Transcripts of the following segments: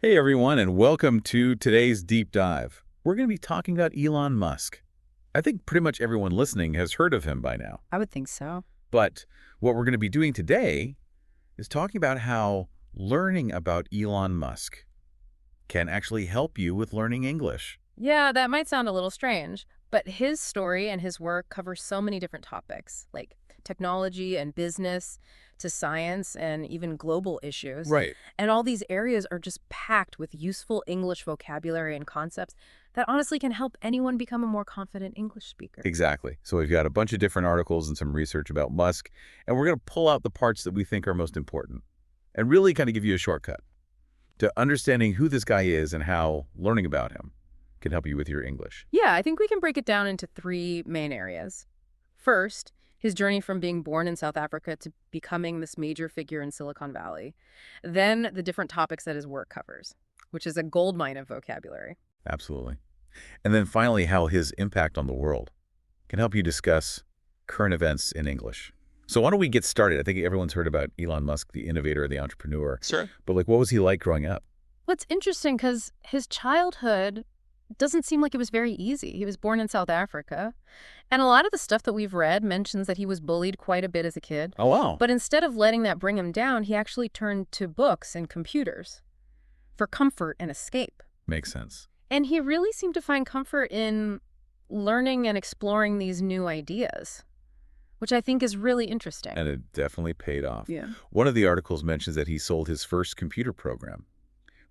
Hey everyone, and welcome to today's deep dive. We're going to be talking about Elon Musk. I think pretty much everyone listening has heard of him by now. I would think so. But what we're going to be doing today is talking about how learning about Elon Musk can actually help you with learning English. Yeah, that might sound a little strange, but his story and his work cover so many different topics, like technology and business to science and even global issues. Right. And all these areas are just packed with useful English vocabulary and concepts that honestly can help anyone become a more confident English speaker. Exactly. So we've got a bunch of different articles and some research about Musk, and we're going to pull out the parts that we think are most important and really kind of give you a shortcut to understanding who this guy is and how learning about him can help you with your English. Yeah, I think we can break it down into three main areas. First, his journey from being born in South Africa to becoming this major figure in Silicon Valley. Then the different topics that his work covers, which is a goldmine of vocabulary. Absolutely. And then finally, how his impact on the world can help you discuss current events in English. So why don't we get started? I think everyone's heard about Elon Musk, the innovator, the entrepreneur. Sure. But what was he like growing up? What's interesting, because his childhood doesn't seem like it was very easy. He was born in South Africa, and a lot of the stuff that we've read mentions that he was bullied quite a bit as a kid. Oh, wow. But instead of letting that bring him down, he actually turned to books and computers for comfort and escape. Makes sense. And he really seemed to find comfort in learning and exploring these new ideas, which I think is really interesting. And it definitely paid off. Yeah. One of the articles mentions that he sold his first computer program,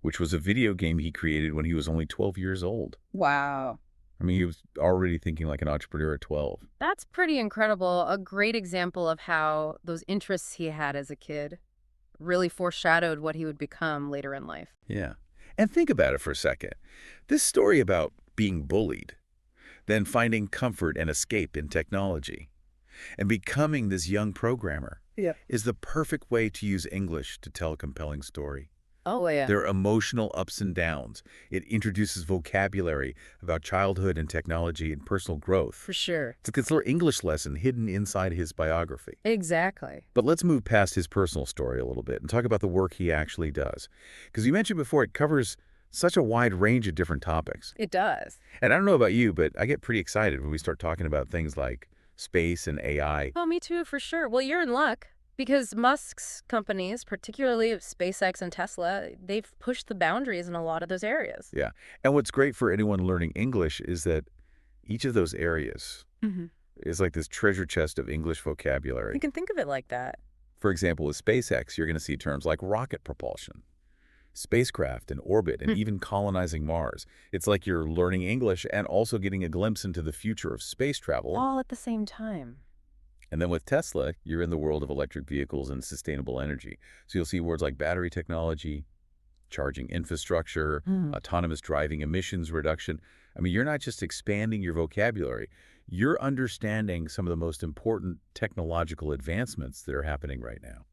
which was a video game he created when he was only 12 years old. Wow. I mean, he was already thinking like an entrepreneur at 12. That's pretty incredible. A great example of how those interests he had as a kid really foreshadowed what he would become later in life. Yeah. And think about it for a second. This story about being bullied, then finding comfort and escape in technology, and becoming this young programmer is the perfect way to use English to tell a compelling story. Oh, yeah. There are emotional ups and downs. It introduces vocabulary about childhood and technology and personal growth. For sure. It's a little English lesson hidden inside his biography. Exactly. But let's move past his personal story a little bit and talk about the work he actually does. Because you mentioned before, it covers such a wide range of different topics. It does. And I don't know about you, but I get pretty excited when we start talking about things like space and AI. Oh, me too, for sure. Well, you're in luck. Because Musk's companies, particularly SpaceX and Tesla, they've pushed the boundaries in a lot of those areas. Yeah. And what's great for anyone learning English is that each of those areas is like this treasure chest of English vocabulary. You can think of it like that. For example, with SpaceX, you're going to see terms like rocket propulsion, spacecraft in orbit, and even colonizing Mars. It's like you're learning English and also getting a glimpse into the future of space travel. All at the same time. And then with Tesla, you're in the world of electric vehicles and sustainable energy. So you'll see words like battery technology, charging infrastructure, autonomous driving, emissions reduction. I mean, you're not just expanding your vocabulary. You're understanding some of the most important technological advancements that are happening right now.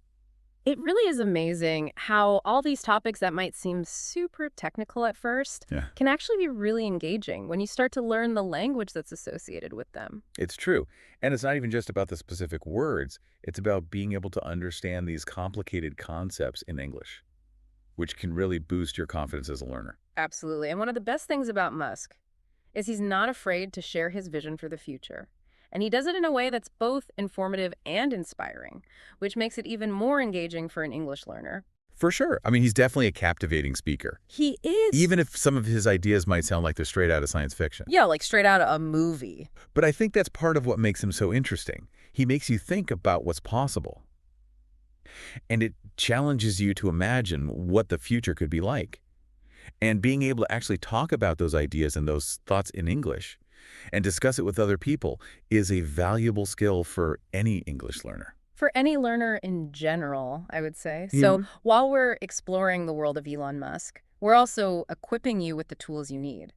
It really is amazing how all these topics that might seem super technical at first can actually be really engaging when you start to learn the language that's associated with them. It's true. And it's not even just about the specific words. It's about being able to understand these complicated concepts in English, which can really boost your confidence as a learner. Absolutely. And one of the best things about Musk is he's not afraid to share his vision for the future. And he does it in a way that's both informative and inspiring, which makes it even more engaging for an English learner. For sure. I mean, he's definitely a captivating speaker. He is. Even if some of his ideas might sound like they're straight out of science fiction. Yeah, like straight out of a movie. But I think that's part of what makes him so interesting. He makes you think about what's possible. And it challenges you to imagine what the future could be like. And being able to actually talk about those ideas and those thoughts in English and discuss it with other people is a valuable skill for any English learner. For any learner in general, I would say. So while we're exploring the world of Elon Musk, we're also equipping you with the tools you need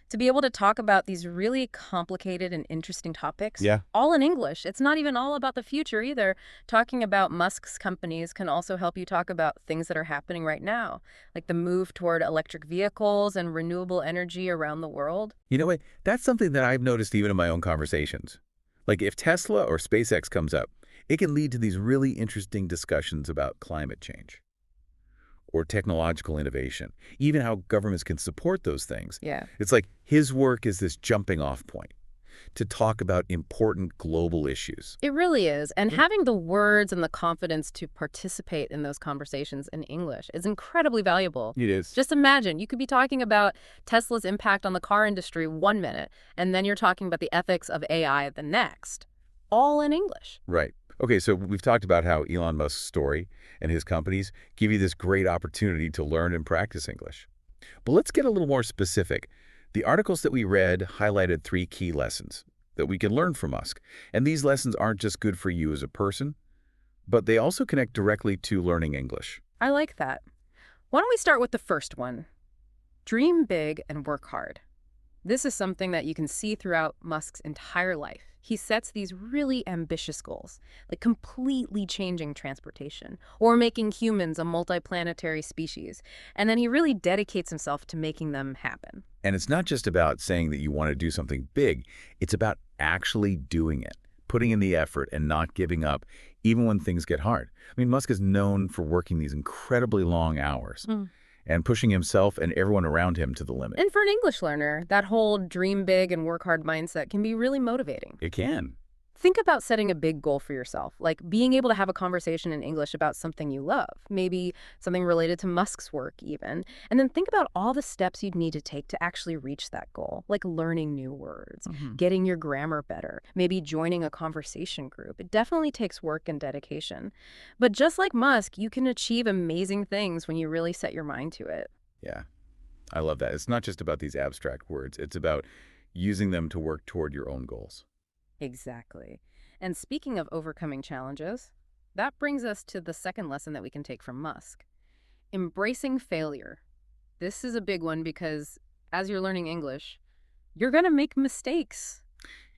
to be able to talk about these really complicated and interesting topics, all in English. It's not even all about the future either. Talking about Musk's companies can also help you talk about things that are happening right now, like the move toward electric vehicles and renewable energy around the world. You know what? That's something that I've noticed even in my own conversations. Like if Tesla or SpaceX comes up, it can lead to these really interesting discussions about climate change. or technological innovation, even how governments can support those things. Yeah. It's like his work is this jumping off point to talk about important global issues. It really is. And Yeah. having the words and the confidence to participate in those conversations in English is incredibly valuable. It is. Just imagine, you could be talking about Tesla's impact on the car industry one minute, and then you're talking about the ethics of AI the next, all in English. Right. Okay, so we've talked about how Elon Musk's story and his companies give you this great opportunity to learn and practice English. But let's get a little more specific. The articles that we read highlighted 3 key lessons that we can learn from Musk. And these lessons aren't just good for you as a person, but they also connect directly to learning English. I like that. Why don't we start with the first one? Dream big and work hard. This is something that you can see throughout Musk's entire life. He sets these really ambitious goals, like completely changing transportation or making humans a multiplanetary species. And then he really dedicates himself to making them happen. And it's not just about saying that you want to do something big. It's about actually doing it, putting in the effort and not giving up, even when things get hard. I mean, Musk is known for working these incredibly long hours and pushing himself and everyone around him to the limit. And for an English learner, that whole dream big and work hard mindset can be really motivating. It can. Think about setting a big goal for yourself, like being able to have a conversation in English about something you love, maybe something related to Musk's work even. And then think about all the steps you'd need to take to actually reach that goal, like learning new words, getting your grammar better, maybe joining a conversation group. It definitely takes work and dedication. But just like Musk, you can achieve amazing things when you really set your mind to it. Yeah, I love that. It's not just about these abstract words. It's about using them to work toward your own goals. Exactly. And speaking of overcoming challenges, that brings us to the second lesson that we can take from Musk. Embracing failure. This is a big one because as you're learning English, you're going to make mistakes.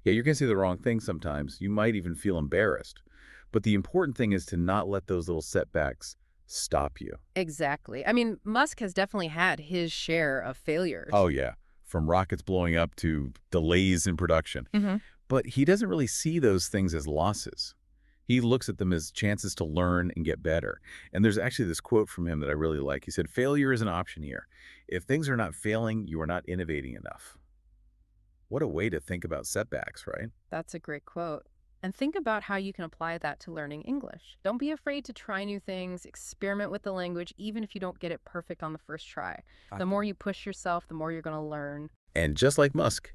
Yeah, you're going to say the wrong thing sometimes. You might even feel embarrassed. But the important thing is to not let those little setbacks stop you. Exactly. I mean, Musk has definitely had his share of failures. Oh, yeah. From rockets blowing up to delays in production. But he doesn't really see those things as losses. He looks at them as chances to learn and get better. And there's actually this quote from him that I really like. He said, "Failure is an option here. If things are not failing, you are not innovating enough." What a way to think about setbacks, right? That's a great quote. And think about how you can apply that to learning English. Don't be afraid to try new things, experiment with the language, even if you don't get it perfect on the first try. The more you push yourself, the more you're going to learn. And just like Musk,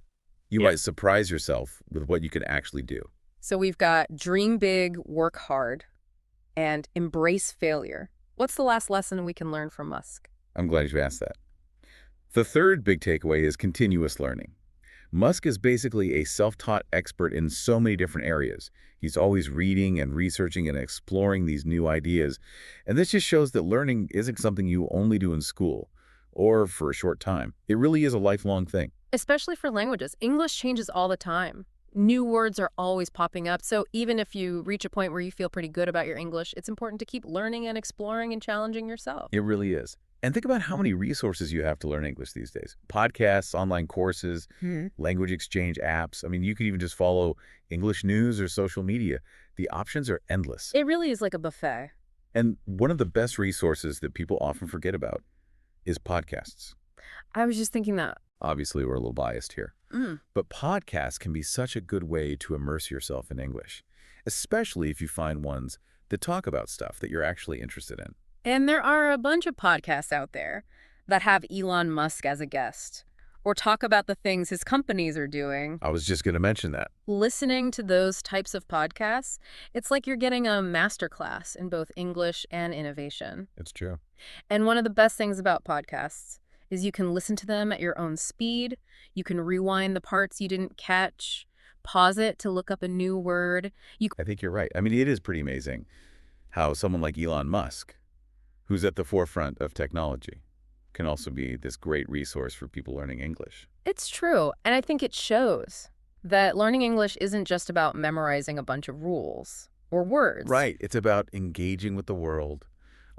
you might surprise yourself with what you can actually do. So we've got dream big, work hard, and embrace failure. What's the last lesson we can learn from Musk? I'm glad you asked that. The third big takeaway is continuous learning. Musk is basically a self-taught expert in so many different areas. He's always reading and researching and exploring these new ideas. And this just shows that learning isn't something you only do in school or for a short time. It really is a lifelong thing. Especially for languages. English changes all the time. New words are always popping up. So even if you reach a point where you feel pretty good about your English, it's important to keep learning and exploring and challenging yourself. It really is. And think about how many resources you have to learn English these days. Podcasts, online courses, language exchange apps. I mean, you could even just follow English news or social media. The options are endless. It really is like a buffet. And one of the best resources that people often forget about is podcasts. I was just thinking that. Obviously, we're a little biased here. But podcasts can be such a good way to immerse yourself in English, especially if you find ones that talk about stuff that you're actually interested in. And there are a bunch of podcasts out there that have Elon Musk as a guest or talk about the things his companies are doing. I was just going to mention that. Listening to those types of podcasts, it's like you're getting a masterclass in both English and innovation. It's true. And one of the best things about podcasts is you can listen to them at your own speed. You can rewind the parts you didn't catch, pause it to look up a new word. I think you're right. I mean, it is pretty amazing how someone like Elon Musk, who's at the forefront of technology, can also be this great resource for people learning English. It's true. And I think it shows that learning English isn't just about memorizing a bunch of rules or words. Right. It's about engaging with the world,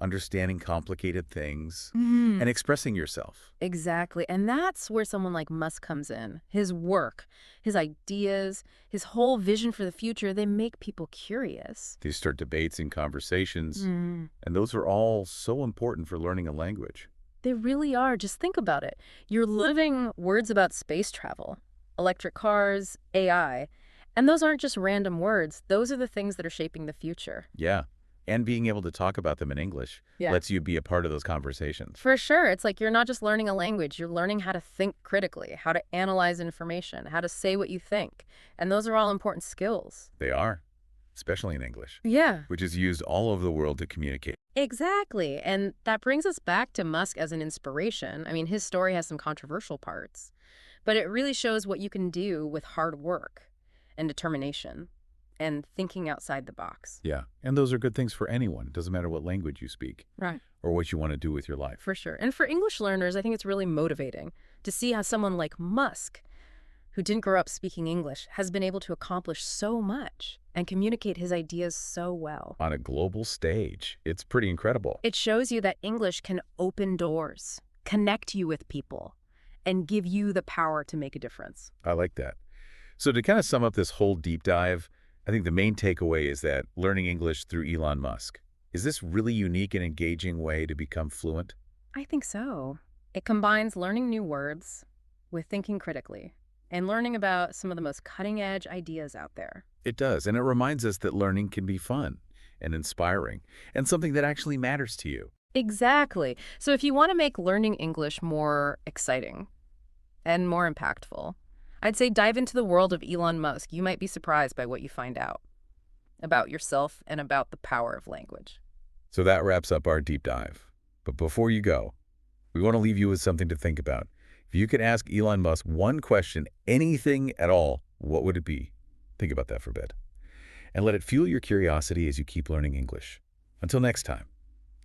understanding complicated things, Mm. and expressing yourself. Exactly. And that's where someone like Musk comes in. His work, his ideas, his whole vision for the future, they make people curious. They start debates and conversations, Mm. and those are all so important for learning a language. They really are. Just think about it. You're living words about space travel, electric cars, AI. And those aren't just random words. Those are the things that are shaping the future. Yeah, and being able to talk about them in English Yeah. lets you be a part of those conversations. For sure. It's like you're not just learning a language, you're learning how to think critically, how to analyze information, how to say what you think. And those are all important skills. They are, especially in English, Yeah. which is used all over the world to communicate. Exactly. And that brings us back to Musk as an inspiration. I mean, his story has some controversial parts, but it really shows what you can do with hard work and determination and thinking outside the box. Yeah, and those are good things for anyone. Doesn't matter what language you speak Right. or what you want to do with your life. For sure. And for English learners, I think it's really motivating to see how someone like Musk, who didn't grow up speaking English, has been able to accomplish so much and communicate his ideas so well. On a global stage, it's pretty incredible. It shows you that English can open doors, connect you with people, and give you the power to make a difference. I like that. So to kind of sum up this whole deep dive, I think the main takeaway is that learning English through Elon Musk, is this really unique and engaging way to become fluent? I think so. It combines learning new words with thinking critically and learning about some of the most cutting-edge ideas out there. It does, and it reminds us that learning can be fun and inspiring and something that actually matters to you. Exactly. So if you want to make learning English more exciting and more impactful, I'd say dive into the world of Elon Musk. You might be surprised by what you find out about yourself and about the power of language. So that wraps up our deep dive. But before you go, we want to leave you with something to think about. If you could ask Elon Musk one question, anything at all, what would it be? Think about that for a bit. And let it fuel your curiosity as you keep learning English. Until next time,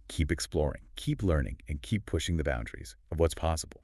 keep exploring, keep learning, and keep pushing the boundaries of what's possible.